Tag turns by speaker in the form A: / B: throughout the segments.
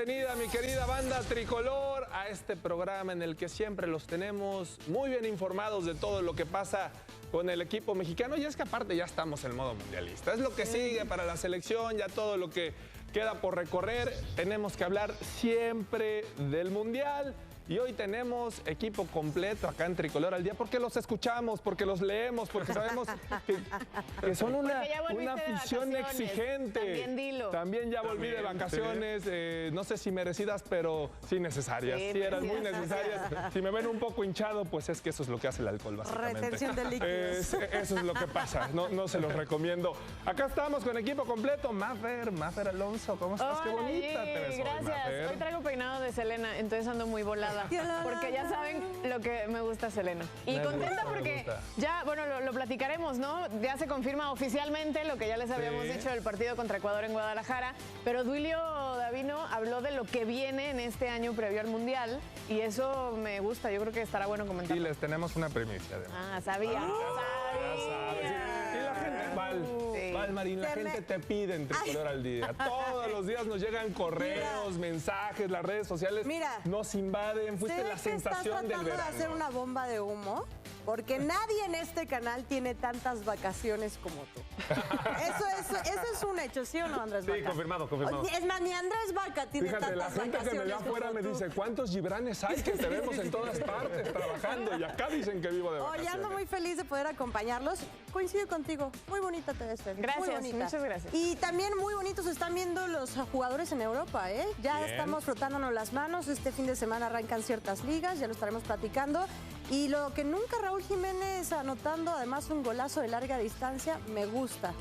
A: bienvenida, mi querida banda tricolor, a este programa en el que siempre los tenemos muy bien informados de todo lo que pasa con el equipo mexicano. Y es que aparte ya estamos en modo mundialista. Es lo que sigue para la selección, ya todo lo que queda por recorrer. Tenemos que hablar siempre del mundial. Y hoy tenemos equipo completo acá en Tricolor al Día, porque los escuchamos, porque los leemos, porque sabemos que son una afición exigente.
B: También dilo.
A: También ya volví de vacaciones, no sé si merecidas, pero sí necesarias. Sí, eran muy necesarias. Si me ven un poco hinchado, pues es que eso es lo que hace el alcohol, básicamente.
B: Retención de líquidos.
A: Eso es lo que pasa, no se los recomiendo. Acá estamos con equipo completo. Mafer Alonso, ¿cómo estás?
B: Hola,
A: qué bonita te ves hoy,
B: gracias.
A: Mafer.
B: Hoy traigo peinado de Selena, entonces ando muy volada. Porque ya saben lo que me gusta Selena. Y contenta porque ya, bueno, lo platicaremos, ¿no? Ya se confirma oficialmente lo que ya les habíamos dicho del partido contra Ecuador en Guadalajara. Pero Duilio Davino habló de lo que viene en este año previo al Mundial. Y eso me gusta, yo creo que estará bueno comentar.
A: Y les tenemos una primicia, además.
B: Ah, sabía.
A: Y la gente, Val Marín, la gente te pide en Tricolor al Día. Todos los días nos llegan correos, mensajes, las redes sociales nos invaden. Fuiste la sensación del verano.
C: Estás tratando de hacer una bomba de humo, porque nadie en este canal tiene tantas vacaciones como tú. Eso es un hecho, ¿sí o no, Andrés Vaca?
D: Sí, confirmado.
C: Es más, ni Andrés Vaca tiene
A: Fíjate,
C: tantas vacaciones.
A: la gente que me ve afuera me dice, ¿cuántos Gibranes hay que te vemos en todas partes trabajando? Y acá dicen que vivo de vacaciones.
C: Oye, ando muy feliz de poder acompañarlos. Coincido contigo. Muy bonita te ves, Fer.
B: Gracias,
C: muy bonita.
B: muchas gracias.
C: Y también muy bonitos están viendo los jugadores en Europa, ¿eh? Ya estamos frotándonos las manos. Este fin de semana arrancan ciertas ligas, ya lo estaremos platicando. Y lo que nunca Raúl Jiménez anotando, además un golazo de larga distancia, me gusta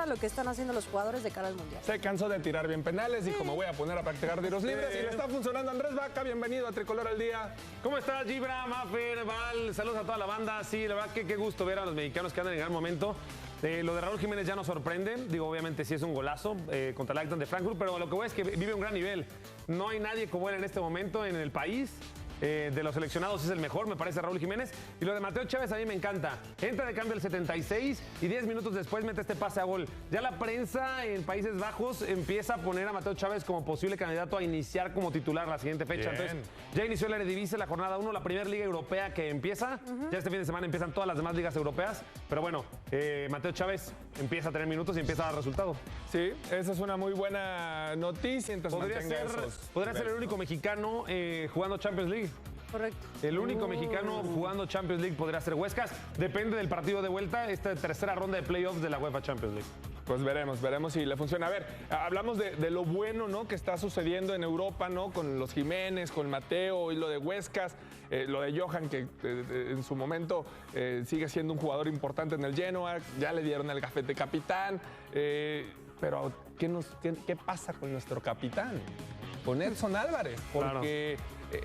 C: lo que están haciendo los jugadores de cara al Mundial.
A: Se cansó de tirar bien penales y como voy a poner a practicar tiros libres y le está funcionando Andrés Vaca, bienvenido a Tricolor al Día.
D: ¿Cómo estás, Gibra, Mafer, Val? Saludos a toda la banda. Sí, la verdad que qué gusto ver a los mexicanos que andan en gran momento. Lo de Raúl Jiménez ya nos sorprende. Digo, obviamente sí es un golazo contra el Eintracht de Frankfurt, pero lo que voy es que vive un gran nivel. No hay nadie como él en este momento en el país. De los seleccionados es el mejor, me parece, Raúl Jiménez. Y lo de Mateo Chávez a mí me encanta. Entra de cambio al 76 y 10 minutos después mete este pase a gol. Ya la prensa en Países Bajos empieza a poner a Mateo Chávez como posible candidato a iniciar como titular la siguiente fecha.
A: Bien.
D: Entonces, ya inició la Eredivisie, la jornada 1, la primera liga europea que empieza. Ya este fin de semana empiezan todas las demás ligas europeas. Pero bueno, Mateo Chávez empieza a tener minutos y empieza a dar resultado.
A: Sí, esa es una muy buena noticia. Entonces
D: Podría ser el único mexicano jugando Champions League.
C: Correcto.
D: El único mexicano jugando Champions League podría ser Huescas. Depende del partido de vuelta, esta tercera ronda de playoffs de la UEFA Champions League.
A: Pues veremos si le funciona. A ver, hablamos de lo bueno, ¿no?, que está sucediendo en Europa, ¿no?, con los Jiménez, con Mateo y lo de Huescas, lo de Johan, que en su momento sigue siendo un jugador importante en el Genoa, ya le dieron el gafete capitán, pero ¿qué pasa con nuestro capitán? Con Edson Álvarez, porque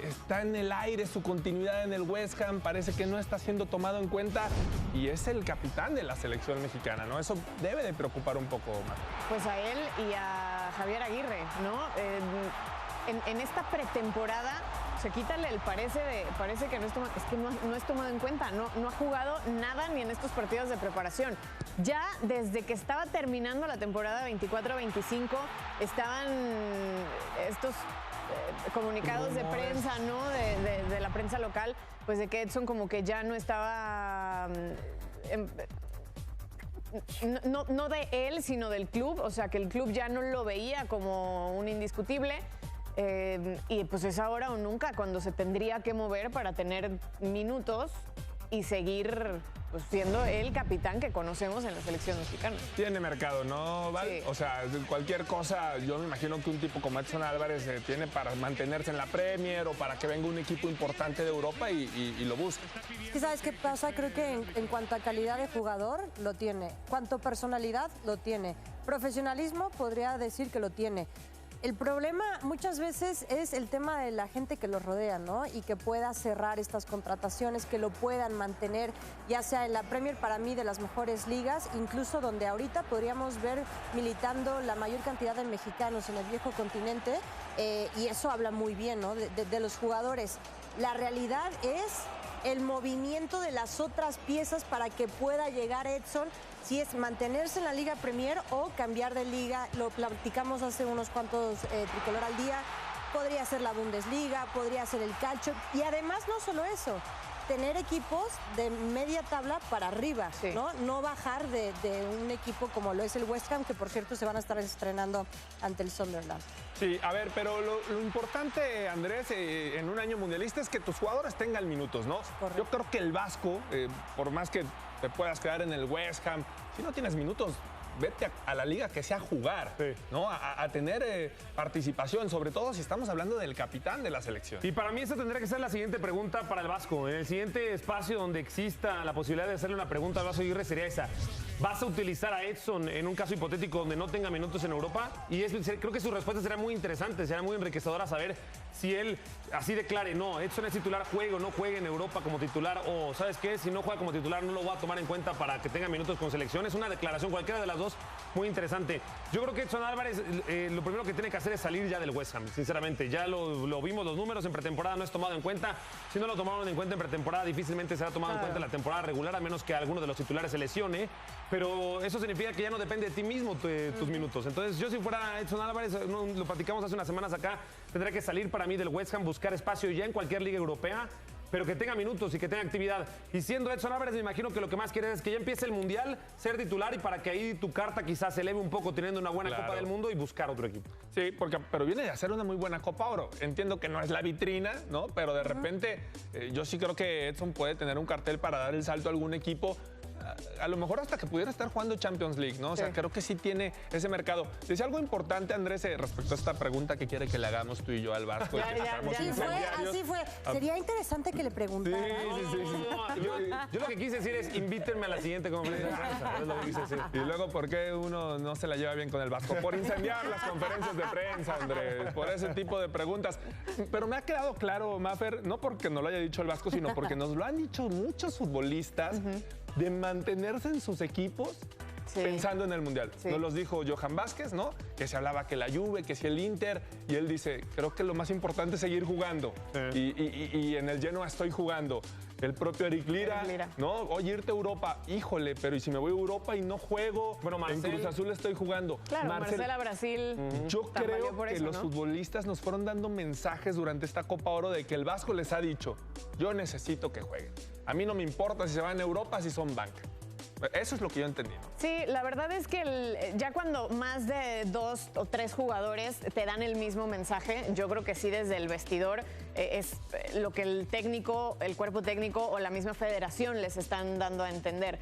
A: está en el aire su continuidad en el West Ham, parece que no está siendo tomado en cuenta y es el capitán de la selección mexicana, ¿no? Eso debe de preocupar un poco más.
B: Pues a él y a Javier Aguirre, ¿no? En esta pretemporada, se quítale el parece que no es tomado en cuenta, no ha jugado nada ni en estos partidos de preparación. Ya desde que estaba terminando la temporada 24-25 estaban estos comunicados de prensa, ¿no? De la prensa local, pues de que Edson como que ya no estaba no de él, sino del club, o sea que el club ya no lo veía como un indiscutible. Y pues es ahora o nunca cuando se tendría que mover para tener minutos y seguir pues, siendo el capitán que conocemos en la selección mexicana.
A: Tiene mercado, ¿no, Val? Sí. O sea, cualquier cosa, yo me imagino que un tipo como Edson Álvarez tiene para mantenerse en la Premier o para que venga un equipo importante de Europa y lo busque.
C: Es que ¿sabes qué pasa? Creo que en cuanto a calidad de jugador, lo tiene. Cuanto a personalidad, lo tiene. Profesionalismo, podría decir que lo tiene. El problema muchas veces es el tema de la gente que lo rodea, ¿no? Y que pueda cerrar estas contrataciones, que lo puedan mantener, ya sea en la Premier, para mí, de las mejores ligas, incluso donde ahorita podríamos ver militando la mayor cantidad de mexicanos en el viejo continente, y eso habla muy bien, ¿no? De los jugadores. La realidad es el movimiento de las otras piezas para que pueda llegar Edson, si es mantenerse en la Liga Premier o cambiar de liga. Lo platicamos hace unos cuantos Tricolor al Día. podría ser la Bundesliga, podría ser el calcio, y además no solo eso, tener equipos de media tabla para arriba,
B: Sí.
C: no bajar de un equipo como lo es el West Ham, que por cierto se van a estar estrenando ante el Sunderland.
A: Sí, a ver, pero lo importante, Andrés, en un año mundialista es que tus jugadores tengan minutos, ¿no?
C: Correcto.
A: Yo creo que el Vasco, por más que te puedas quedar en el West Ham, si no tienes minutos, vete a la liga que sea jugar,
D: Sí.
A: ¿no? A tener participación, sobre todo si estamos hablando del capitán de la selección.
D: Y para mí esa tendría que ser la siguiente pregunta para el Vasco. En el siguiente espacio donde exista la posibilidad de hacerle una pregunta al Vasco Aguirre sería esa. ¿Vas a utilizar a Edson en un caso hipotético donde no tenga minutos en Europa? Y creo que su respuesta será muy interesante, será muy enriquecedora saber si él así declare, no, Edson es titular, juegue o no juegue en Europa como titular, o ¿sabes qué? Si no juega como titular no lo voy a tomar en cuenta para que tenga minutos con selección. Es una declaración, cualquiera de las dos, muy interesante. Yo creo que Edson Álvarez lo primero que tiene que hacer es salir ya del West Ham, sinceramente. Ya lo vimos, los números en pretemporada no es tomado en cuenta. Si no lo tomaron en cuenta en pretemporada, difícilmente será tomado en cuenta en la temporada regular, a menos que alguno de los titulares se lesione. Pero eso significa que ya no depende de ti mismo tus minutos. Entonces, yo si fuera Edson Álvarez, lo platicamos hace unas semanas acá, tendría que salir para mí del West Ham, buscar espacio ya en cualquier liga europea, pero que tenga minutos y que tenga actividad. Y siendo Edson Álvarez, me imagino que lo que más quiere es que ya empiece el Mundial, ser titular y para que ahí tu carta quizás se eleve un poco teniendo una buena
A: Claro.
D: Copa del Mundo y buscar otro equipo.
A: Sí, pero viene de hacer una muy buena Copa Oro. Entiendo que no es la vitrina, ¿no? Pero de repente yo sí creo que Edson puede tener un cartel para dar el salto a algún equipo. A lo mejor hasta que pudiera estar jugando Champions League, ¿no? O sea,
B: Sí.
A: creo que sí tiene ese mercado. Decía algo importante, Andrés, respecto a esta pregunta que quiere que le hagamos tú y yo al Vasco.
B: Ya,
A: y que
B: ya,
A: seamos
B: ya.
C: Sí,
A: incendiarios.
C: así fue. Sería interesante que le preguntara.
D: Yo lo que quise decir es invítenme a la siguiente conferencia de prensa. Es lo que quise decir.
A: Y luego, ¿por qué uno no se la lleva bien con el Vasco? Por incendiar las conferencias de prensa, Andrés, por ese tipo de preguntas. Pero me ha quedado claro, Mafer, no porque no lo haya dicho el Vasco, sino porque nos lo han dicho muchos futbolistas, de mantenerse en sus equipos
B: Sí.
A: pensando en el Mundial.
B: Sí.
A: Nos los dijo Johan Vázquez, ¿no? Que se hablaba que la Juve, que si el Inter, y él dice, creo que lo más importante es seguir jugando. Y en el Genoa estoy jugando. El propio Eric Lira,
B: Eric Lira.
A: ¿no? Oye, irte a Europa, híjole, pero ¿y si me voy a Europa y no juego?
D: Bueno,
A: en
D: Marcel.
A: Cruz Azul estoy jugando.
B: Claro, Marcela Brasil.
A: Yo
B: tambaleó
A: creo
B: por
A: que
B: eso,
A: los
B: ¿no?
A: futbolistas nos fueron dando mensajes durante esta Copa Oro de que el Vasco les ha dicho, yo necesito que jueguen. A mí no me importa si se van a Europa, si son banca. Eso es lo que yo entendí, ¿no?
B: Sí, la verdad es que ya cuando más de 2 o 3 jugadores te dan el mismo mensaje, yo creo que sí desde el vestidor es lo que el técnico, el cuerpo técnico o la misma federación les están dando a entender.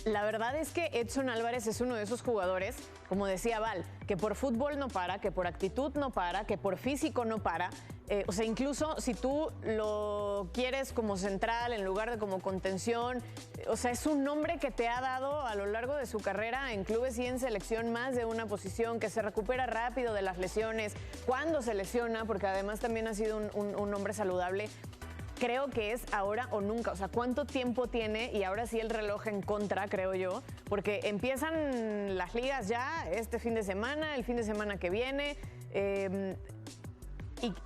B: La verdad es que Edson Álvarez es uno de esos jugadores, como decía Val, que por fútbol no para, que por actitud no para, que por físico no para. O sea, incluso si tú lo quieres como central en lugar de como contención, o sea, es un nombre que te ha dado a lo largo de su carrera en clubes y en selección más de una posición, que se recupera rápido de las lesiones, cuando se lesiona, porque además también ha sido un hombre saludable. Creo que es ahora o nunca, o sea, ¿cuánto tiempo tiene? Y ahora sí el reloj en contra, creo yo, porque empiezan las ligas ya este fin de semana, el fin de semana que viene,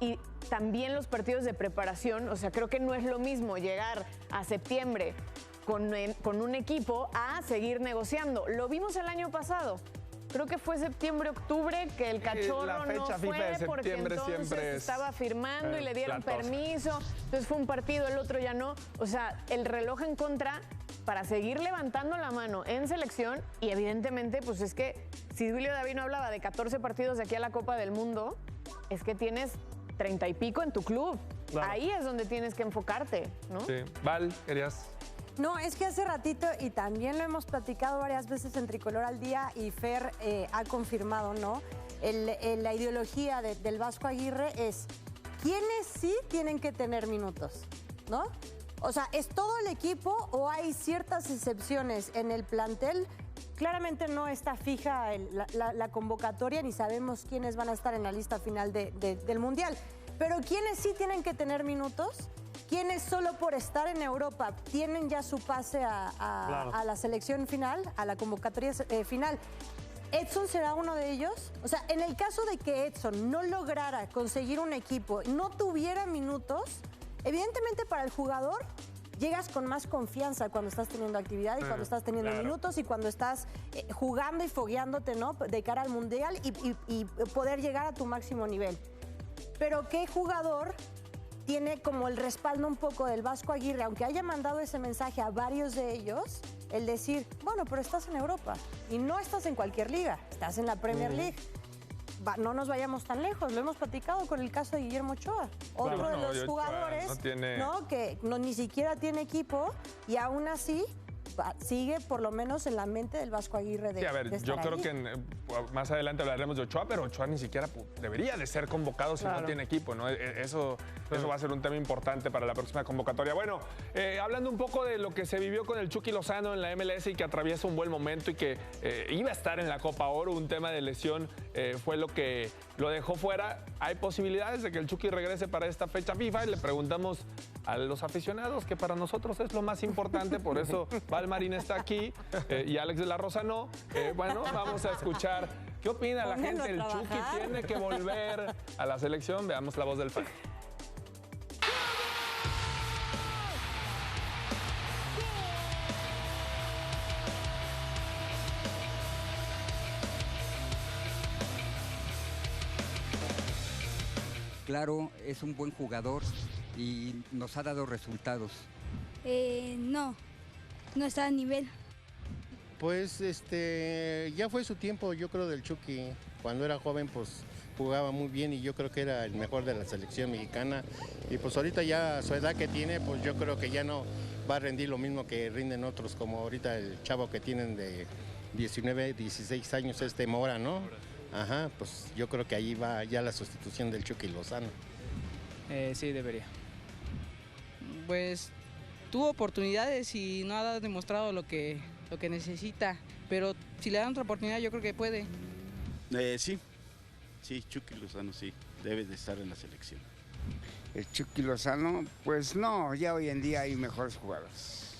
B: y también los partidos de preparación, o sea, creo que no es lo mismo llegar a septiembre con un equipo a seguir negociando. Lo vimos el año pasado. Creo que fue septiembre, octubre, que el cachorro
A: la fecha
B: no
A: FIFA
B: fue
A: de
B: porque
A: septiembre
B: entonces
A: siempre es,
B: estaba firmando y le dieron
A: latosa.
B: permiso. Entonces fue un partido, el otro ya no. O sea, el reloj en contra para seguir levantando la mano en selección, y evidentemente, pues es que si Duilio Davino hablaba de 14 partidos de aquí a la Copa del Mundo, es que tienes 30 y pico en tu club.
D: Claro.
B: Ahí es donde tienes que enfocarte, ¿no?
A: Sí. Val, querías...
C: No, es que hace ratito, y también lo hemos platicado varias veces en Tricolor al Día, y Fer ha confirmado, ¿no? La ideología del Vasco Aguirre es quiénes sí tienen que tener minutos, ¿no? O sea, ¿es todo el equipo o hay ciertas excepciones en el plantel? Claramente no está fija la convocatoria, ni sabemos quiénes van a estar en la lista final del Mundial. Pero ¿quiénes sí tienen que tener minutos? ¿Quiénes solo por estar en Europa tienen ya su pase a la selección final, a la convocatoria final? ¿Edson será uno de ellos? O sea, en el caso de que Edson no lograra conseguir un equipo, no tuviera minutos, evidentemente para el jugador llegas con más confianza cuando estás teniendo actividad y cuando estás teniendo minutos y cuando estás jugando y fogueándote, ¿no? De cara al Mundial y poder llegar a tu máximo nivel. pero ¿qué jugador tiene como el respaldo un poco del Vasco Aguirre, aunque haya mandado ese mensaje a varios de ellos, el decir, bueno, pero estás en Europa y no estás en cualquier liga, estás en la Premier League? No nos vayamos tan lejos, lo hemos platicado con el caso de Guillermo Ochoa, otro de los jugadores que ni siquiera tiene equipo y aún así sigue por lo menos en la mente del Vasco Aguirre de,
A: sí, a ver,
C: de
A: yo
C: estar
A: creo
C: ahí.
A: que más adelante hablaremos de Ochoa, pero Ochoa ni siquiera debería de ser convocado si no tiene equipo, ¿no? Eso va a ser un tema importante para la próxima convocatoria. Bueno, hablando un poco de lo que se vivió con el Chucky Lozano en la MLS y que atraviesa un buen momento y que iba a estar en la Copa Oro, un tema de lesión fue lo que lo dejó fuera. ¿Hay posibilidades de que el Chucky regrese para esta fecha FIFA? Y le preguntamos a los aficionados, que para nosotros es lo más importante, por eso Valmarín está aquí y Alex de la Rosa no. Bueno, vamos a escuchar qué opina la gente. El Chucky tiene que volver a la selección. Veamos la voz del fan.
E: Claro, es un buen jugador y nos ha dado resultados.
F: No está a nivel.
G: Pues ya fue su tiempo, yo creo, del Chucky. Cuando era joven, pues jugaba muy bien y yo creo que era el mejor de la selección mexicana. Y pues ahorita ya a su edad que tiene, pues yo creo que ya no va a rendir lo mismo que rinden otros, como ahorita el chavo que tienen de 19, 16 años, Mora, ¿no? Ajá, pues yo creo que ahí va ya la sustitución del Chucky Lozano.
H: Sí, debería. Pues tuvo oportunidades y no ha demostrado lo que necesita, pero si le dan otra oportunidad yo creo que puede.
I: Sí, Chucky Lozano sí, debe de estar en la selección.
J: El Chucky Lozano, pues no, ya hoy en día hay mejores jugadores.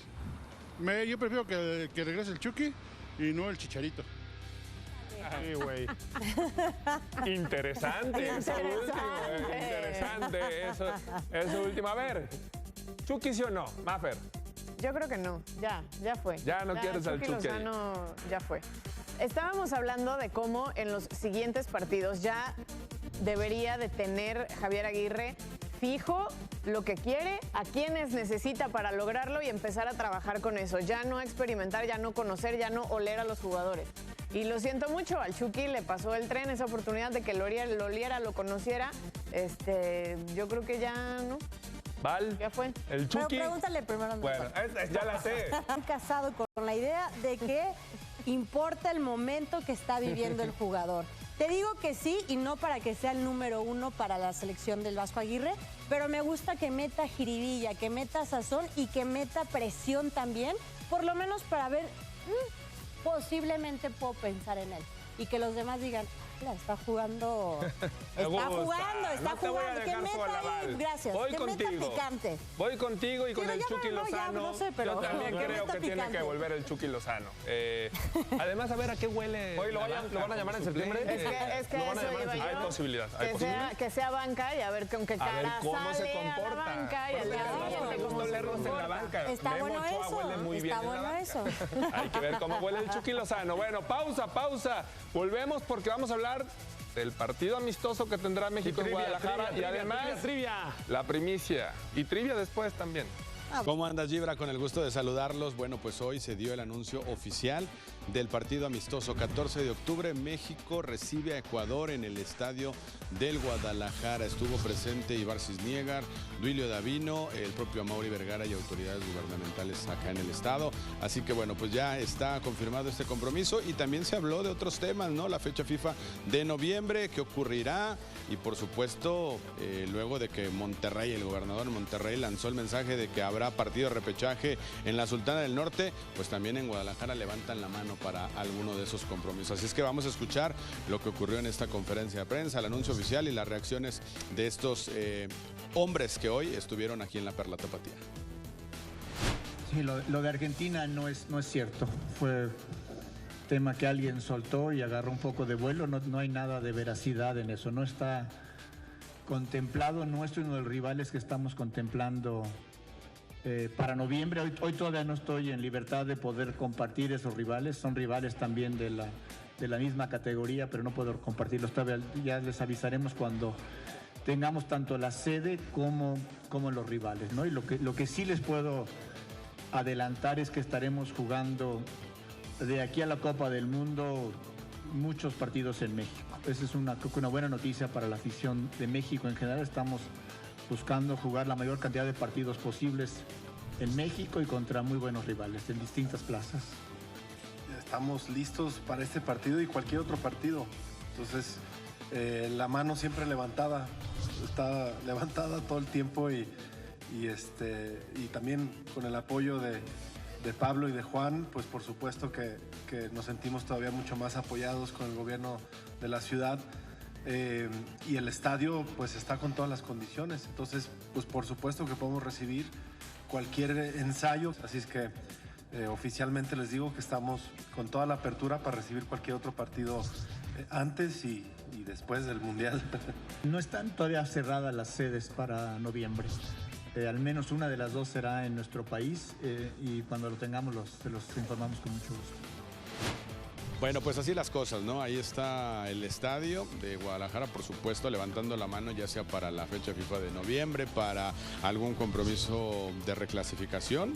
K: Yo prefiero que regrese el Chucky y no el Chicharito.
A: Sí, güey. Interesante eso último. Interesante eso último. A ver, ¿Chucky sí o no? Mafer.
B: Yo creo que no, ya fue.
A: Ya no quieres al Chucky.
B: Lozano ya fue. Estábamos hablando de cómo en los siguientes partidos ya debería de tener Javier Aguirre fijo lo que quiere, a quienes necesita para lograrlo y empezar a trabajar con eso. Ya no experimentar, ya no conocer, ya no oler a los jugadores. Y lo siento mucho, al Chucky le pasó el tren, esa oportunidad de que lo oliera, lo conociera. Yo creo que ya no.
A: Val,
B: ya fue.
A: El Chucky.
C: Pero pregúntale primero.
A: Bueno, ya la sé.
C: Estoy casado con la idea de que importa el momento que está viviendo el jugador. Te digo que sí, y no para que sea el número 1 para la selección del Vasco Aguirre, pero me gusta que meta jiribilla, que meta sazón y que meta presión también, por lo menos para ver, posiblemente puedo pensar en él. Y que los demás digan, está jugando, está jugando, que meta ahí, gracias,
A: voy
C: que
A: contigo.
C: meta picante.
A: Voy contigo y con el Chucky Lozano.
C: No sé, pero
A: yo también creo que tiene
C: picante.
A: que volver el Chucky Lozano. Además, a ver a qué huele.
D: Hoy lo van a llamar en septiembre.
B: Es que
A: lo van a
B: eso
A: llamar
B: iba yo.
A: Hay posibilidad.
B: Que sea banca y a ver con qué cara
A: cómo se
B: sale
A: comporta.
B: a la banca y al día siguiente cómo se comporta.
C: Está bueno eso. Está bueno eso.
A: Hay que ver cómo huele el Chucky Lozano. Bueno, pausa. Volvemos porque vamos a hablar del partido amistoso que tendrá México en Guadalajara y además
D: trivia.
A: La primicia y trivia después también.
L: ¿Cómo andas, Gibra? Con el gusto de saludarlos. Bueno, pues hoy se dio el anuncio oficial del partido amistoso. 14 de octubre, México recibe a Ecuador en el estadio del Guadalajara. Estuvo presente Ibar Cisniegar, Duilio Davino, el propio Amaury Vergara y autoridades gubernamentales acá en el estado. Así que bueno, pues ya está confirmado este compromiso y también se habló de otros temas, ¿no? La fecha FIFA de noviembre, qué ocurrirá y por supuesto, luego de que Monterrey, el gobernador de Monterrey lanzó el mensaje de que habrá partido de repechaje en la Sultana del Norte, pues también en Guadalajara levantan la mano para alguno de esos compromisos. Así es que vamos a escuchar lo que ocurrió en esta conferencia de prensa, el anuncio oficial y las reacciones de estos hombres que hoy estuvieron aquí en la Perla Tapatía.
M: Sí, lo de Argentina no es cierto. Fue tema que alguien soltó y agarró un poco de vuelo. No hay nada de veracidad en eso. No está contemplado, no es uno de los rivales que estamos contemplando para noviembre. Hoy todavía no estoy en libertad de poder compartir esos rivales. Son rivales también de la misma categoría, pero no puedo compartirlos todavía. Ya les avisaremos cuando tengamos tanto la sede como los rivales, ¿no? Y lo que sí les puedo adelantar es que estaremos jugando de aquí a la Copa del Mundo muchos partidos en México. Esa es creo que una buena noticia para la afición de México en general. Estamos buscando jugar la mayor cantidad de partidos posibles en México y contra muy buenos rivales en distintas plazas.
N: Estamos listos para este partido y cualquier otro partido. Entonces, la mano siempre levantada, está levantada todo el tiempo y también con el apoyo de Pablo y de Juan, pues por supuesto que nos sentimos todavía mucho más apoyados con el gobierno de la ciudad. Y el estadio pues está con todas las condiciones, entonces pues por supuesto que podemos recibir cualquier ensayo, así es que oficialmente les digo que estamos con toda la apertura para recibir cualquier otro partido antes y después del Mundial.
M: No están todavía cerradas las sedes para noviembre. Al menos una de las dos será en nuestro país y cuando lo tengamos se los informamos con mucho gusto.
L: Bueno, pues así las cosas, ¿no? Ahí está el estadio de Guadalajara, por supuesto, levantando la mano ya sea para la fecha FIFA de noviembre, para algún compromiso de reclasificación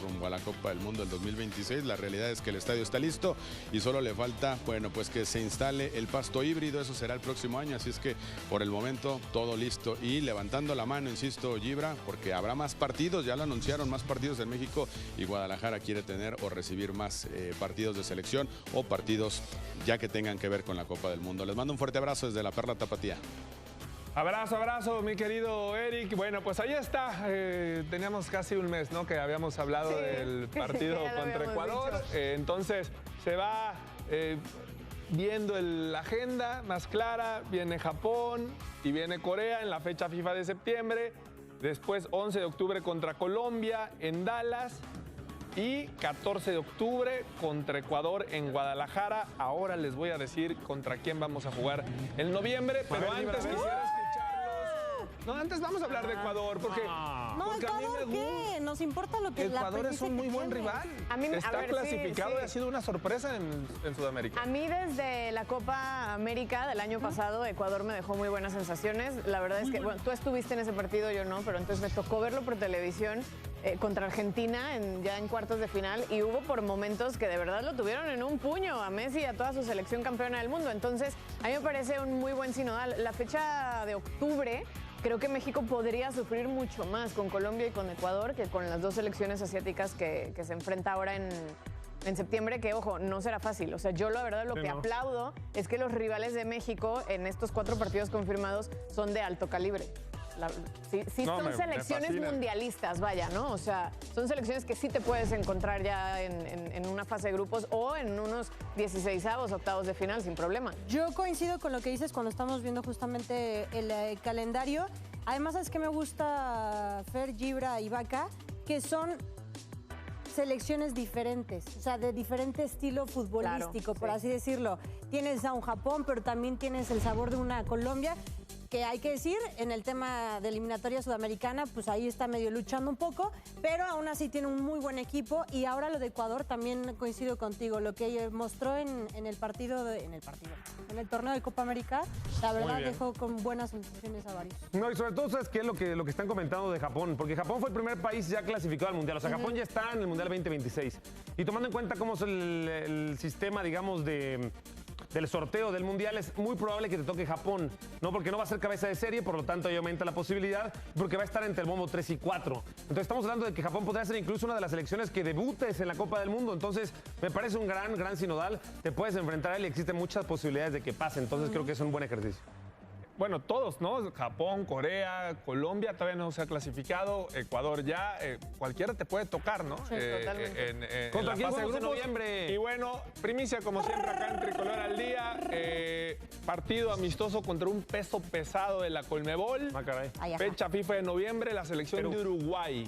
L: rumbo a la Copa del Mundo del 2026. La realidad es que el estadio está listo y solo le falta, bueno, pues que se instale el pasto híbrido. Eso será el próximo año, así es que por el momento todo listo y levantando la mano, insisto, Gibra, porque habrá más partidos, ya lo anunciaron, más partidos en México y Guadalajara quiere tener o recibir más partidos de selección o partidos ya que tengan que ver con la Copa del Mundo. Les mando un fuerte abrazo desde la Perla Tapatía.
A: Abrazo, mi querido Eric. Bueno, pues ahí está. Teníamos casi un mes, ¿no? Que habíamos hablado del partido contra Ecuador. Entonces, se va viendo la agenda más clara. Viene Japón y viene Corea en la fecha FIFA de septiembre. Después, 11 de octubre contra Colombia en Dallas. Y 14 de octubre contra Ecuador en Guadalajara. Ahora les voy a decir contra quién vamos a jugar en noviembre, pero antes quisiera escucharlos. No, antes vamos a hablar de Ecuador, porque
C: No, ¿Ecuador qué? Nos importa lo que
A: Ecuador es un muy buen rival. Está clasificado y ha sido una sorpresa en Sudamérica.
B: A mí desde la Copa América del año pasado, Ecuador me dejó muy buenas sensaciones. La verdad es que, bueno, tú estuviste en ese partido, yo no, pero entonces me tocó verlo por televisión. Contra Argentina ya en cuartos de final y hubo por momentos que de verdad lo tuvieron en un puño a Messi y a toda su selección campeona del mundo. Entonces a mí me parece un muy buen sinodal. La fecha de octubre creo que México podría sufrir mucho más con Colombia y con Ecuador que con las dos selecciones asiáticas que se enfrenta ahora en septiembre, que ojo, no será fácil. O sea, yo la verdad lo que aplaudo es que los rivales de México en estos 4 partidos confirmados son de alto calibre. Son selecciones mundialistas, vaya, ¿no? O sea, son selecciones que sí te puedes encontrar ya en una fase de grupos o en unos 16avos, octavos de final sin problema.
C: Yo coincido con lo que dices cuando estamos viendo justamente el calendario. Además, es que me gusta Fer, Gibra y Vaca, que son selecciones diferentes, o sea, de diferente estilo futbolístico, por así decirlo. Tienes a un Japón, pero también tienes el sabor de una Colombia, que hay que decir, en el tema de eliminatoria sudamericana, pues ahí está medio luchando un poco, pero aún así tiene un muy buen equipo. Y ahora lo de Ecuador también coincido contigo, lo que mostró en el torneo de Copa América, la verdad dejó con buenas sensaciones a varios.
D: No, y sobre todo, ¿sabes qué es lo que están comentando de Japón? Porque Japón fue el primer país ya clasificado al Mundial, o sea, Japón ya está en el Mundial 2026. Y tomando en cuenta cómo es el sistema, digamos, del sorteo del Mundial, es muy probable que te toque Japón, ¿no? Porque no va a ser cabeza de serie, por lo tanto ahí aumenta la posibilidad, porque va a estar entre el bombo 3 y 4. Entonces estamos hablando de que Japón podría ser incluso una de las selecciones que debutes en la Copa del Mundo. Entonces me parece un gran sinodal. Te puedes enfrentar a él y existen muchas posibilidades de que pase. Entonces creo que es un buen ejercicio.
A: Bueno, todos, ¿no? Japón, Corea, Colombia todavía no se ha clasificado, Ecuador ya, cualquiera te puede tocar, ¿no?
B: Sí, totalmente.
A: En la fase de grupos. Noviembre. Y bueno, primicia como siempre acá en Tricolor al Día, partido amistoso contra un peso pesado de la Conmebol. Fecha FIFA de noviembre, la selección de Uruguay.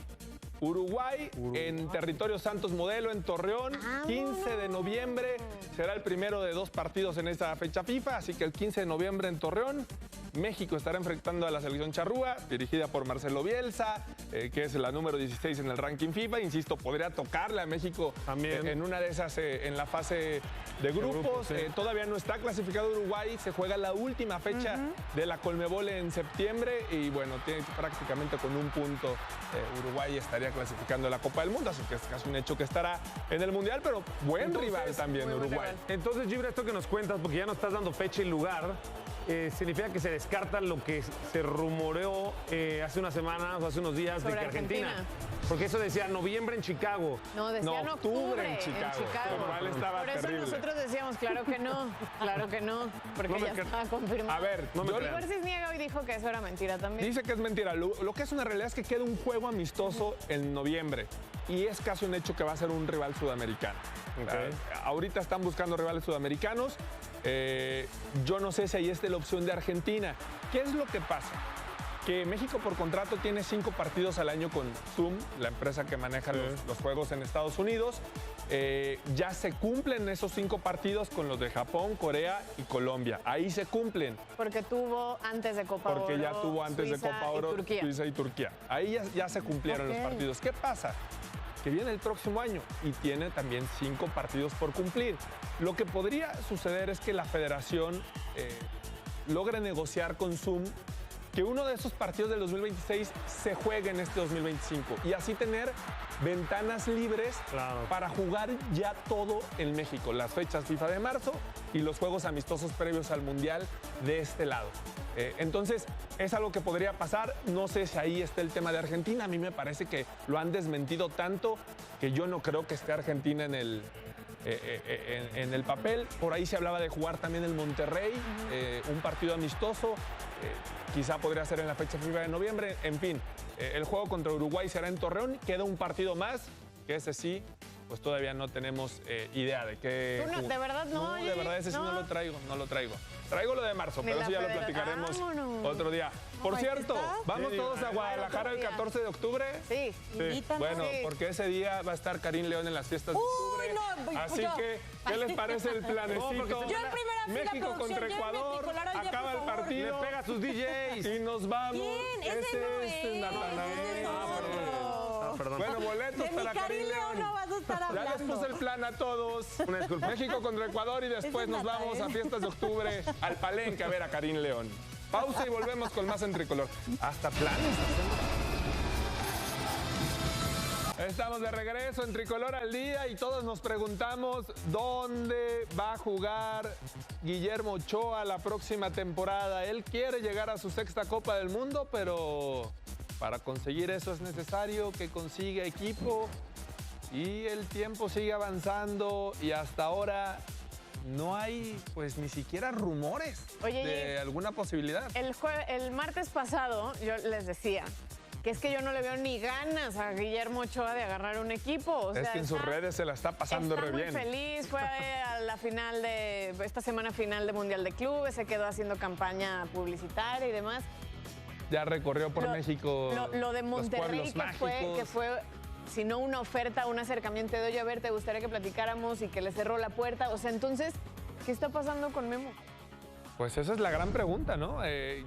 A: Uruguay en territorio Santos Modelo, en Torreón, 15 de noviembre será el primero de 2 partidos en esta fecha FIFA, así que el 15 de noviembre en Torreón México estará enfrentando a la selección charrúa, dirigida por Marcelo Bielsa, que es la número 16 en el ranking FIFA. Insisto, podría tocarle a México en una de esas en la fase de grupos. Todavía no está clasificado Uruguay, se juega la última fecha de la Conmebol en septiembre y bueno, tiene prácticamente con un punto Uruguay estaría clasificando la Copa del Mundo, así que es casi un hecho que estará en el Mundial, pero buen rival también Uruguay.
D: Entonces, Gibra, esto que nos cuentas, porque ya no estás dando fecha y lugar, significa que se descarta lo que se rumoreó hace unas semanas o hace unos días
B: sobre
D: de que Argentina. Porque eso decía noviembre en Chicago.
B: No, decían octubre en Chicago.
A: Lo cual estaba
B: Por eso
A: terrible.
B: nosotros decíamos, claro que no, porque
A: No me
B: ya
A: cre-
B: estaba confirmado.
A: A ver, no me crean.
B: Igor Cisniega hoy dijo que eso era mentira también.
A: Dice que es mentira. Lo que es una realidad es que queda un juego amistoso en noviembre y es casi un hecho que va a ser un rival sudamericano. Ahorita están buscando rivales sudamericanos. Yo no sé si ahí esté la opción de Argentina. ¿Qué es lo que pasa? Que México por contrato tiene 5 partidos al año con Zoom, la empresa que maneja los juegos en Estados Unidos. Ya se cumplen esos 5 partidos con los de Japón, Corea y Colombia. Ahí se cumplen.
B: Porque tuvo antes de Copa Oro.
A: Porque ya tuvo antes
B: Suiza
A: de Copa Oro
B: y Turquía.
A: Suiza y Turquía. Ahí ya se cumplieron los partidos. ¿Qué pasa? Que viene el próximo año y tiene también 5 partidos por cumplir. Lo que podría suceder es que la federación logre negociar con Zoom que uno de esos partidos del 2026 se juegue en este 2025 y así tener ventanas libres para jugar ya todo en México, las fechas FIFA de marzo y los juegos amistosos previos al Mundial de este lado. Entonces, es algo que podría pasar. No sé si ahí está el tema de Argentina. A mí me parece que lo han desmentido tanto que yo no creo que esté Argentina en el papel. Por ahí se hablaba de jugar también el Monterrey, un partido amistoso. Quizá podría ser en la fecha FIFA de noviembre. En fin, el juego contra Uruguay será en Torreón. Queda un partido más, que ese sí, pues todavía no tenemos idea de qué.
B: ¿Tú no, de verdad no?
A: No, de verdad ese sí no lo traigo, Traigo lo de marzo, pero eso ya lo platicaremos otro día. Por cierto, ¿vamos todos a Guadalajara el 14 de octubre?
B: Sí.
A: Bueno, porque ese día va a estar Karim León en las fiestas de octubre. Así que, ¿qué les parece el planecito?
C: Yo en primera fila,
A: México contra Ecuador, acaba el partido,
D: le pega a sus DJs
A: y nos vamos.
C: ¿Quién? Ese no es.
A: Natanael.
D: Perdón.
A: Bueno, boletos
C: De mi
A: para Karim
C: Karim
A: León.
C: León no vas a estar
A: Ya les
C: hablando.
A: puse el plan a todos.
D: Una disculpa.
A: México contra Ecuador y después
C: Ese es
A: nos vamos a fiestas de octubre al Palenque a ver a Karim León. Pausa y volvemos con más en Tricolor. Hasta planes. Estamos de regreso en Tricolor al Día y todos nos preguntamos dónde va a jugar Guillermo Ochoa la próxima temporada. Él quiere llegar a su 6ª Copa del Mundo, pero para conseguir eso es necesario que consiga equipo y el tiempo sigue avanzando y hasta ahora no hay pues ni siquiera rumores de alguna posibilidad.
B: El martes pasado yo les decía que es que yo no le veo ni ganas a Guillermo Ochoa de agarrar un equipo. O
A: es
B: sea,
A: que en sus redes se la está pasando re bien.
B: Está muy feliz, fue a la final de esta semana final de Mundial de Clubes, se quedó haciendo campaña publicitaria y demás.
A: Ya recorrió por México.
B: Lo de
A: los
B: Monterrey
A: pueblos
B: que fue, si no una oferta, un acercamiento de oye, a ver, te gustaría que platicáramos y que le cerró la puerta. O sea, entonces, ¿qué está pasando con Memo?
A: Pues esa es la gran pregunta, ¿no?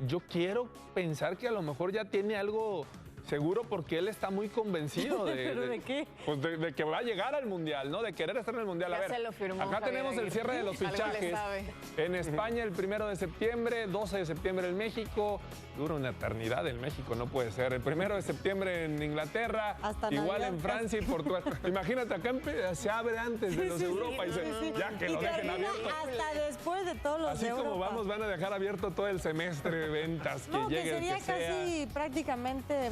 A: Yo quiero pensar que a lo mejor ya tiene algo seguro porque él está muy convencido
C: ¿De qué?
A: Pues de que va a llegar al Mundial, ¿no? De querer estar en el Mundial.
B: Ya
A: a ver,
B: se lo firmó
A: acá
B: Javier
A: tenemos el
B: Aguirre.
A: cierre de los
B: Algo le
A: fichajes.
B: sabe.
A: En España el 1 de septiembre, 12 de septiembre en México. Dura una eternidad en México, no puede ser. El 1 de septiembre en Inglaterra,
C: Hasta
A: igual
C: Navidad,
A: en Francia y Portugal. Imagínate, acá se abre antes de los de Europa y ya que
C: y
A: lo dejen
C: termina
A: abierto.
C: hasta después de todos los
A: Así
C: de
A: como
C: Europa.
A: vamos, van a dejar abierto todo el semestre de ventas, que
C: No, que
A: llegue el
C: sería
A: que sea.
C: casi prácticamente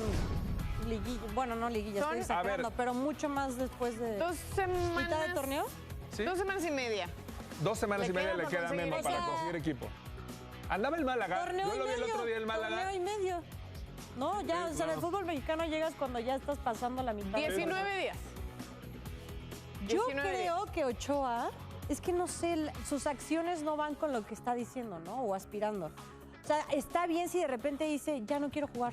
C: liguilla. Bueno, no liguilla, estoy exagerando, pero mucho más después de
B: 2 semanas.
C: mitad de torneo.
A: ¿Sí?
B: 2 semanas y media.
A: 2 semanas y media le
B: para
A: queda a
B: conseguir
A: Memo para
C: equipo.
A: conseguir equipo. Andaba el Málaga.
C: Torneo
A: Yo
C: y
A: lo vi
C: medio.
A: el otro día el Málaga.
C: Torneo y medio. No, ya,
A: Sí,
C: o sea, en el
A: no.
C: fútbol mexicano llegas cuando ya estás pasando la mitad.
B: 19 días.
C: Yo
B: 19
C: creo que Ochoa, es que no sé, sus acciones no van con lo que está diciendo, ¿no? O aspirando. O sea, está bien si de repente dice, ya no quiero jugar.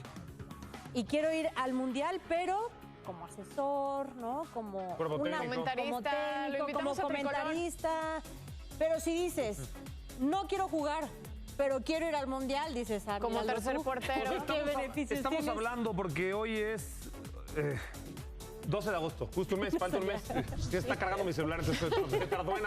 C: Y quiero ir al Mundial, pero como asesor, ¿no? Como
B: Comentarista,
C: como
B: lo
C: técnico, como
B: invitamos a Tricolor.
C: comentarista. Pero si dices, no quiero jugar, pero quiero ir al Mundial, dices,
B: como tercer portero.
C: ¿Qué beneficios
D: Estamos
C: tienes?
D: hablando porque hoy es 12 de agosto, justo un mes, falta un mes. Ya está cargando mi celular, entonces se tardó en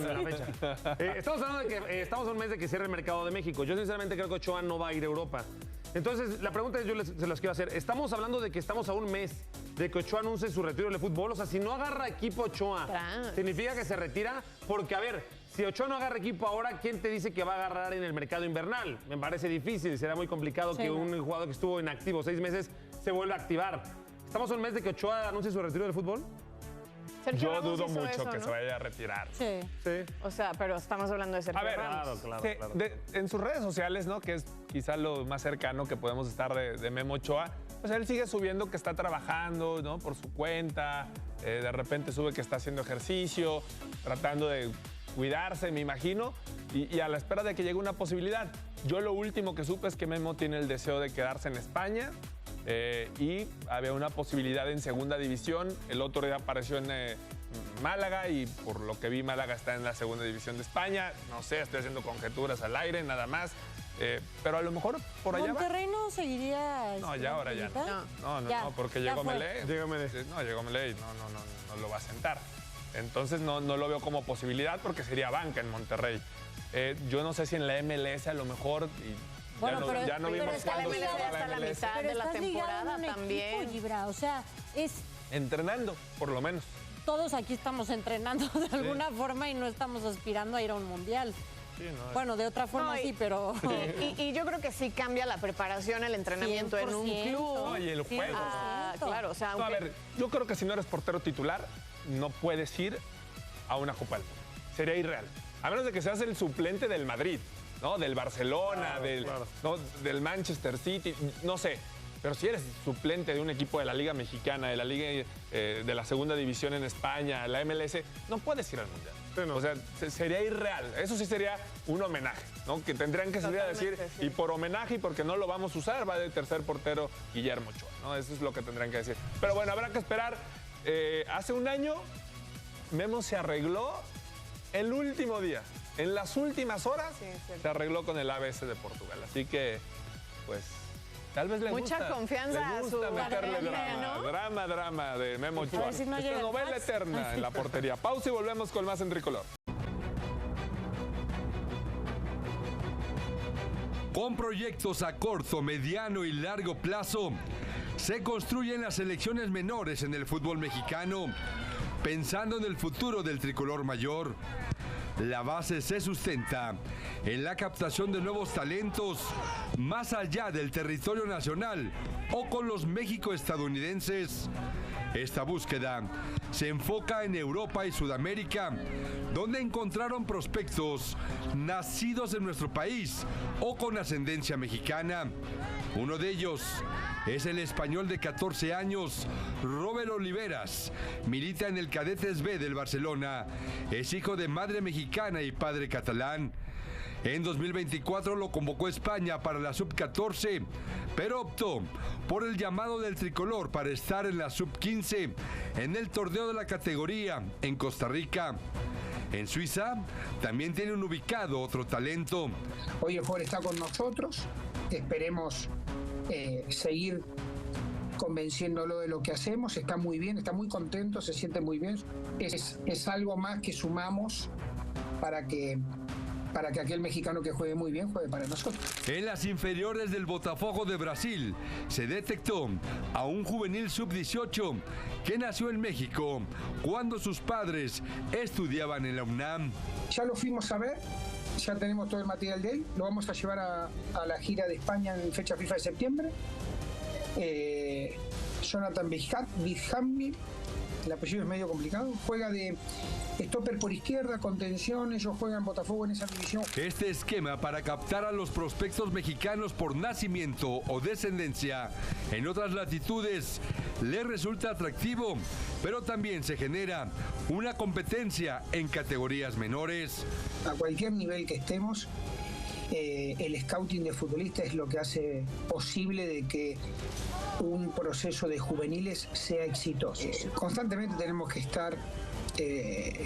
D: la fecha. Estamos hablando de que estamos a un mes de que cierre el mercado de México. Yo sinceramente creo que Ochoa no va a ir a Europa. Entonces, la pregunta es, se las quiero hacer. Estamos hablando de que estamos a un mes de que Ochoa anuncie su retiro del fútbol. O sea, si no agarra equipo Ochoa, ¿significa que se retira? Porque, a ver, si Ochoa no agarra equipo ahora, ¿quién te dice que va a agarrar en el mercado invernal? Me parece difícil, será muy complicado que un jugador que estuvo inactivo 6 meses se vuelva a activar. ¿Estamos a un mes de que Ochoa anuncie su retiro del fútbol?
B: Sergio
A: Yo
B: Ramos
A: dudo
B: hizo
A: mucho
B: eso,
A: que
B: ¿no?
A: se vaya a retirar.
C: Sí.
B: O sea, pero estamos hablando de Sergio Ramos.
D: Claro.
A: En sus redes sociales, ¿no? Que es quizá lo más cercano que podemos estar de Memo Ochoa, pues él sigue subiendo que está trabajando, ¿no? Por su cuenta. De repente sube que está haciendo ejercicio, tratando de cuidarse, me imagino, y a la espera de que llegue una posibilidad. Yo lo último que supe es que Memo tiene el deseo de quedarse en España. Y había una posibilidad en segunda división. El otro día apareció en Málaga y por lo que vi Málaga está en la segunda división de España. No sé, estoy haciendo conjeturas al aire, nada más. Pero a lo mejor por allá
C: ¿Monterrey no seguiría?
A: No, ya ahora ya no. No, porque llegó Melé. No, llegó Melé y no lo va a sentar. Entonces no lo veo como posibilidad porque sería banca en Monterrey. Yo no sé si en la MLS a lo mejor...
C: Bueno,
A: ya no vimos
B: cuándo se va
A: a la MLS.
B: mitad de la temporada también.
C: Equipo, Gibra, o sea, es...
A: Entrenando, por lo menos.
C: Todos aquí estamos entrenando de alguna forma y no estamos aspirando a ir a un mundial.
A: Sí, no,
C: bueno, de otra forma sí, pero...
B: Y yo creo que sí cambia la preparación, el entrenamiento en un club.
A: No, y el juego.
B: Claro, o sea,
A: aunque... A ver, yo creo que si no eres portero titular, no puedes ir a una Copa del Mundo. Sería irreal. A menos de que seas el suplente del Madrid, ¿no? Del Barcelona, ¿no? Del Manchester City, no sé. Pero si eres suplente de un equipo de la Liga Mexicana, de la Liga de la Segunda División en España, la MLS, no puedes ir al Mundial. Sí, no. O sea, sería irreal. Eso sí sería un homenaje, ¿no? Que tendrían que salir a decir, y por homenaje y porque no lo vamos a usar, va de tercer portero Guillermo Ochoa, ¿no? Eso es lo que tendrían que decir. Pero bueno, habrá que esperar. Hace un año, Memo se arregló el último día. En las últimas horas se arregló con el ABC de Portugal. Así que, pues, tal vez le gusta.
B: Mucha confianza
A: le gusta meterle drama de Memo Ochoa.
C: Si no
A: esta novela eterna en la portería. Pausa y volvemos con más en Tricolor.
O: Con proyectos a corto, mediano y largo plazo, se construyen las selecciones menores en el fútbol mexicano, pensando en el futuro del tricolor mayor. La base se sustenta en la captación de nuevos talentos más allá del territorio nacional o con los México-estadounidenses. Esta búsqueda se enfoca en Europa y Sudamérica, donde encontraron prospectos nacidos en nuestro país o con ascendencia mexicana. Uno de ellos es el español de 14 años, Robert Oliveras. Milita en el Cadetes B del Barcelona. Es hijo de madre mexicana y padre catalán. En 2024 lo convocó España para la Sub-14, pero optó por el llamado del tricolor para estar en la Sub-15 en el torneo de la categoría en Costa Rica. En Suiza también tiene un ubicado otro talento.
P: Hoy el jugador está con nosotros, esperemos seguir convenciéndolo de lo que hacemos, está muy bien, está muy contento, se siente muy bien. Es algo más que sumamos para que aquel mexicano que juegue muy bien juegue para nosotros.
O: En las inferiores del Botafogo de Brasil se detectó a un juvenil sub-18 que nació en México cuando sus padres estudiaban en la UNAM.
P: Ya lo fuimos a ver, ya tenemos todo el material de él, lo vamos a llevar a la gira de España en fecha FIFA de septiembre. Jonathan Bidhammi, el apellido es medio complicado, juega de stopper por izquierda, contención, ellos juegan Botafogo en esa división.
O: Este esquema para captar a los prospectos mexicanos por nacimiento o descendencia en otras latitudes le resulta atractivo, pero también se genera una competencia en categorías menores.
P: A cualquier nivel que estemos, el scouting de futbolistas es lo que hace posible de que un proceso de juveniles sea exitoso. Constantemente tenemos que estar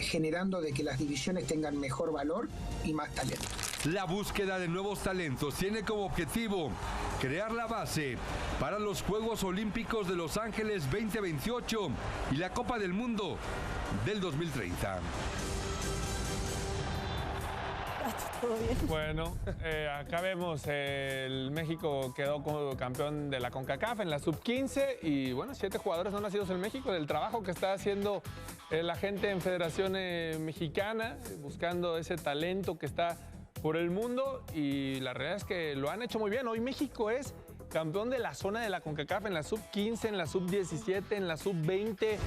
P: generando de que las divisiones tengan mejor valor y más talento.
O: La búsqueda de nuevos talentos tiene como objetivo crear la base para los Juegos Olímpicos de Los Ángeles 2028 y la Copa del Mundo del 2030.
A: Bueno, acá vemos, el México quedó como campeón de la CONCACAF en la sub-15 y bueno, 7 jugadores no nacidos en México, del trabajo que está haciendo la gente en Federación Mexicana, buscando ese talento que está por el mundo y la realidad es que lo han hecho muy bien. Hoy México es campeón de la zona de la CONCACAF en la sub-15, en la sub-17, en la sub-20.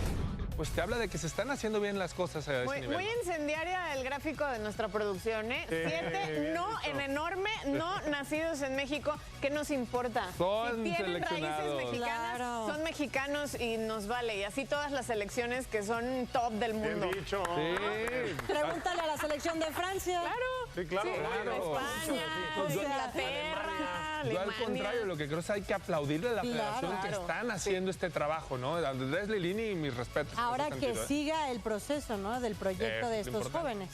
A: Pues te habla de que se están haciendo bien las cosas a ese nivel.
B: Muy incendiaria el gráfico de nuestra producción, ¿eh? 7 no en enorme, no nacidos en México. ¿Qué nos importa?
A: Son
B: si tienen
A: seleccionados.
B: raíces mexicanas,
C: Claro.
B: son mexicanos y nos vale. Y así todas las selecciones que son top del mundo.
D: Bien dicho.
A: Sí.
C: Pregúntale a la selección de Francia.
B: Claro.
D: Sí, claro.
B: España,
A: Pues yo-
B: Inglaterra,
A: Yo al
B: Alemania.
A: contrario, lo que creo es que hay que aplaudirle a la federación que
B: Claro.
A: están haciendo este trabajo, ¿no? Andrés Lilini, mis respetos. en
C: Ahora
A: ese
C: que
A: sentido, ¿eh?
C: siga el proceso, ¿no? Del proyecto de
A: lo
C: estos
A: importante.
C: jóvenes.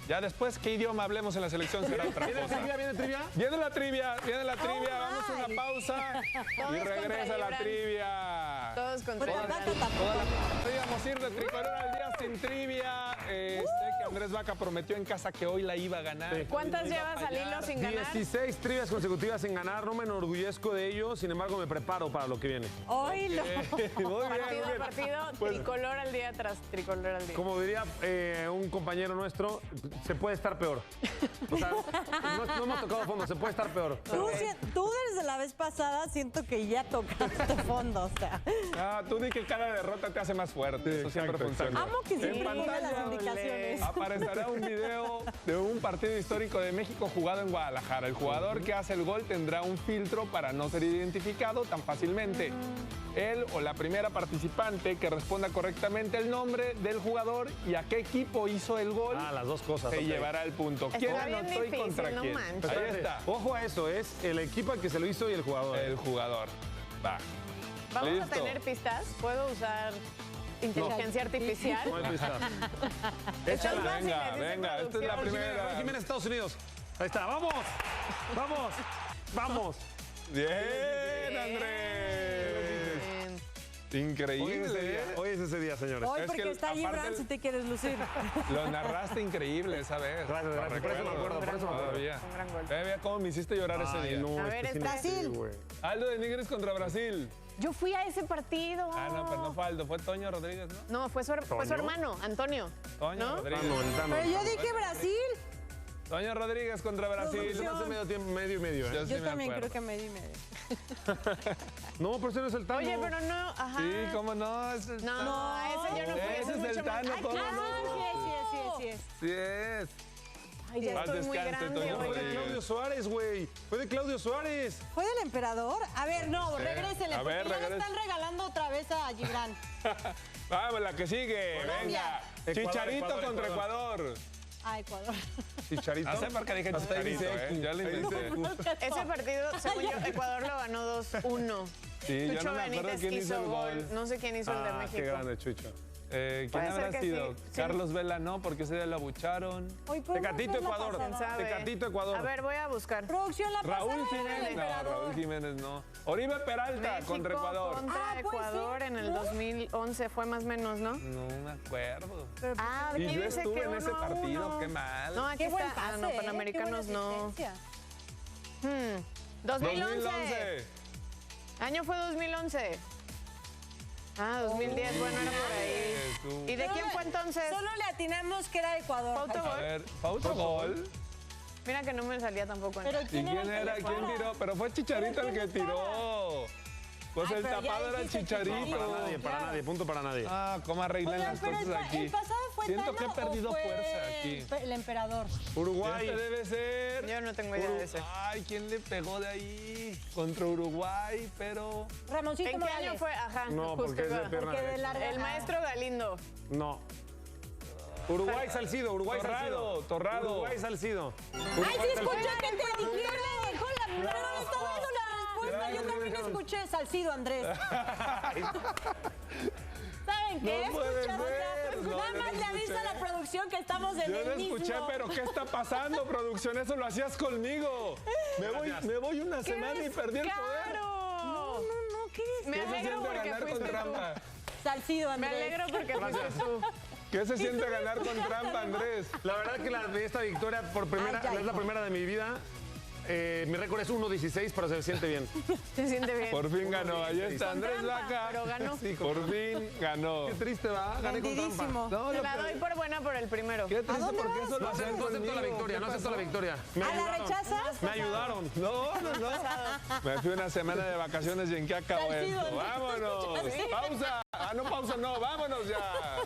A: Ya después, ¿qué idioma hablemos en la selección? Será otra
D: ¿Viene
A: cosa.
D: trivia? ¿Viene trivia?
A: Viene la trivia, viene la trivia. Vamos a una pausa
B: Todos
A: y regresa
B: contra
A: la
B: Gibran.
A: trivia.
B: Todos contra
A: Toda
B: Gibran.
A: la íbamos a ir de tricolor al día sin trivia. Sé que Andrés Vaca prometió en casa que hoy la iba a ganar.
B: ¿Cuántas
A: Iba a
B: llevas al
A: fallar.
B: hilo sin ganar?
D: 16 trivias consecutivas sin ganar, no me enorgullezco de ello, sin embargo me preparo para lo que viene.
C: Hoy lo.
A: Muy bien,
B: Partido
A: muy
B: a
A: bien.
B: partido,
A: Pues-
B: tricolor al día tras tricolor al día.
D: Como diría un compañero nuestro, se puede estar peor. O sea, no hemos tocado fondo, se puede estar peor.
C: Tú desde la vez pasada siento que ya tocaste fondo, o sea.
A: Ah, tú di que cada derrota te hace más fuerte. Eso siempre funciona.
C: Amo que siempre
A: En
C: ponga las
A: pantalla
C: indicaciones.
A: aparecerá un video de un partido histórico de México jugado en Guadalajara. El jugador que hace el gol tendrá un filtro para no ser identificado tan fácilmente. Él o la primera participante que responda correctamente el nombre del jugador y a qué equipo hizo el gol
D: Ah, las dos cosas.
A: se
D: ok.
A: llevará el punto.
B: Está
A: ¿Quién
B: bien
A: anotó y
B: difícil,
A: contra
B: no
A: quién?
B: manches.
A: Ahí está.
D: Ojo a eso, es el equipo al que se lo hizo y el jugador.
A: El jugador. Va.
B: Vamos
A: Listo.
B: a tener pistas. ¿Puedo usar inteligencia artificial?
D: No hay pistas.
B: Están
A: Venga,
B: fáciles, dice
A: venga, esta es la
B: producción.
A: primera.
D: Raúl Jiménez, Estados Unidos. Ahí está, vamos. Vamos. Vamos.
A: Bien, Andrés.
B: Bien.
A: Increíble.
D: Hoy es ese día, señores.
C: Hoy
A: Es
C: porque
A: que
C: está
A: aparte
C: Gibran
A: el-
C: si te quieres lucir.
A: Lo narraste increíble esa vez.
D: Gracias,
A: Lo
D: gracias. Por eso me acuerdo, por eso me acuerdo.
A: Todavía.
B: Un gran gol.
A: Vea cómo me hiciste llorar ese
D: Ay,
A: día.
D: no,
B: A ver,
D: sí
B: Brasil.
D: sí, güey.
A: Aldo de Nigris contra Brasil.
B: Yo fui a ese partido.
A: Ah, no, pero no fue Aldo, fue Toño Rodríguez, ¿no?
B: No, fue su
D: ¿Toño?
B: hermano, Antonio.
A: Toño
B: ¿No?
A: Rodríguez.
C: Pero yo dije Brasil.
A: Toño Rodríguez contra Brasil.
C: Producción.
D: Hace medio tiempo, medio y medio, ¿eh?
A: Yo sí
C: Yo
A: me
C: también
A: acuerdo.
C: creo que medio y medio.
D: No, pero ese no es el Tano.
B: Oye, pero no, ajá.
A: Sí, cómo no. Ese es
B: No, a ese yo no fui.
A: Ese es
B: mucho
A: el
B: más-
A: Tano,
B: Ay,
A: ¿cómo
B: claro.
C: Sí, sí es.
A: Sí es.
B: Ay, ya
A: Paz
B: estoy muy
A: descanse,
B: grande,
A: Toño
B: oigan.
D: Fue de Claudio Suárez, güey. Fue de Claudio Suárez.
C: ¿Fue del emperador? A ver, no, regrésele,
A: A
C: porque
A: ver,
C: ya le
A: regrese.
C: están regalando otra vez a Gibran.
A: Vamos, la que sigue.
C: Colombia.
A: Venga.
D: Ecuador,
A: Chicharito
D: Ecuador,
A: contra Ecuador.
C: A Ecuador.
D: Chicharito.
A: No sé por qué dije
D: Hasta ahí
A: Chicharito,
D: dice
A: ¿eh? Ya lo inventé.
B: Ese partido, según yo, Ecuador lo ganó 2-1.
A: Sí, yo
B: Chucho
A: no me acuerdo
B: Benítez
A: quién hizo
B: hizo
A: el gol.
B: No sé quién hizo el de
D: Ah,
B: México.
D: qué grande, Chucho.
A: ¿Quién
B: Puede ser
A: habrá
B: que
A: sido?
B: sí.
A: Carlos Vela no, porque ese día lo abucharon.
C: Hoy podemos
D: Tecatito,
C: ver la
D: Ecuador.
C: pasada.
B: ¿Sabe?
D: Tecatito, Ecuador.
B: A ver, voy a buscar.
C: Producción la
A: Raúl
C: pasada era
A: Jiménez.
C: del
A: No,
C: emperador.
A: Raúl Jiménez no. Oribe Peralta
B: México
A: contra Ecuador.
B: contra
C: Ah, pues
B: Ecuador
C: sí,
B: en el
C: ¿no?
B: 2011 fue más o menos, ¿no?
A: No me acuerdo.
B: Ah,
A: Y
B: aquí
A: yo
B: dice
A: estuve
B: que
A: en ese
B: 1-1.
A: partido, qué mal.
B: No, aquí
C: Qué buen
B: está.
C: pase,
B: No,
C: ¿eh?
B: Panamericanos
C: Qué
B: no.
C: buena asistencia.
B: 2011. Año fue 2011. Ah, 2010, bueno, era por ahí. ¿Y de quién fue entonces?
C: Solo le atinamos que era Ecuador.
B: Fue
A: A
B: autogol.
A: ver, ¿fue autogol?
B: Mira que no me salía tampoco.
C: Pero
A: ¿Y
C: ¿quién
A: quién era?
C: el que
A: ¿Quién
C: le
A: tiró? Pero fue Chicharito el que tiró. Pues
C: Ay,
A: el
C: pero ya
A: tapado era el
C: dijiste
A: Chicharito.
D: Para nadie, para nadie, punto para nadie.
A: Ah, cómo arreglan
C: Oigan,
A: las
C: pero
A: cosas aquí.
C: ¿el pasado fue
A: Siento
C: Tano
A: que he perdido
C: o fue
A: fuerza aquí.
C: el emperador?
D: Uruguay.
A: Este debe ser.
B: Yo no tengo idea de ese.
A: Ay, ¿quién le pegó de ahí? Contra Uruguay, pero.
C: Ramoncito
B: ¿En qué
C: Morales.
B: año fue? Ajá,
D: No,
B: justo
D: porque es de
B: iba.
D: pierna
C: Porque de
D: derecha.
C: larga.
B: El maestro Galindo.
D: No. Uruguay Salcido, Uruguay
A: Torrado,
D: Salcido.
A: Torrado.
D: Uruguay Salcido.
C: ¡Ay, sí escuché que te dijeron! Pero le está dando la respuesta. Yo también escuché Salcido, Andrés. ¿Saben qué?
A: No puede
C: Escuchamos
A: ser.
C: Nada más le avisa a la producción que estamos en
A: Yo
C: el
A: no
C: mismo.
A: escuché, pero ¿qué está pasando, producción? Eso lo hacías conmigo. Me voy una semana y perdí el poder.
B: No,
C: ¿qué es?
B: Me
A: ¿Qué se
B: alegro
A: siente
B: porque
A: ganar con
B: fuiste
A: trampa?
C: Salcido,
B: Me
C: Andrés.
B: alegro porque fuiste tú.
A: ¿Qué se siente ganar con trampa, Andrés?
D: La verdad que esta victoria es la primera de mi vida. Mi récord es 1-16, pero se siente bien.
B: Se siente bien.
A: Por fin ganó. Ahí está
B: Con
A: Andrés
B: trampa,
A: Vaca.
B: pero ganó.
A: Sí, por fin ganó.
D: Qué triste, ¿va? Gané con trampa.
C: Vendidísimo.
A: No,
B: Te la doy por buena por el primero.
A: Qué triste porque eso
D: No
A: lo hacían
D: acepto la
A: conmigo.
D: victoria,
A: ¿Qué
D: no acepto la
A: pasó?
D: victoria.
C: ¿A la rechazas?
D: Me ayudaron.
A: No. Me fui una semana de vacaciones y ¿en qué acabó
C: Salcido,
A: esto?
C: Andrés.
A: ¡Vámonos!
C: Sí.
A: ¡Pausa! Ah, no, pausa, no. ¡Vámonos ya!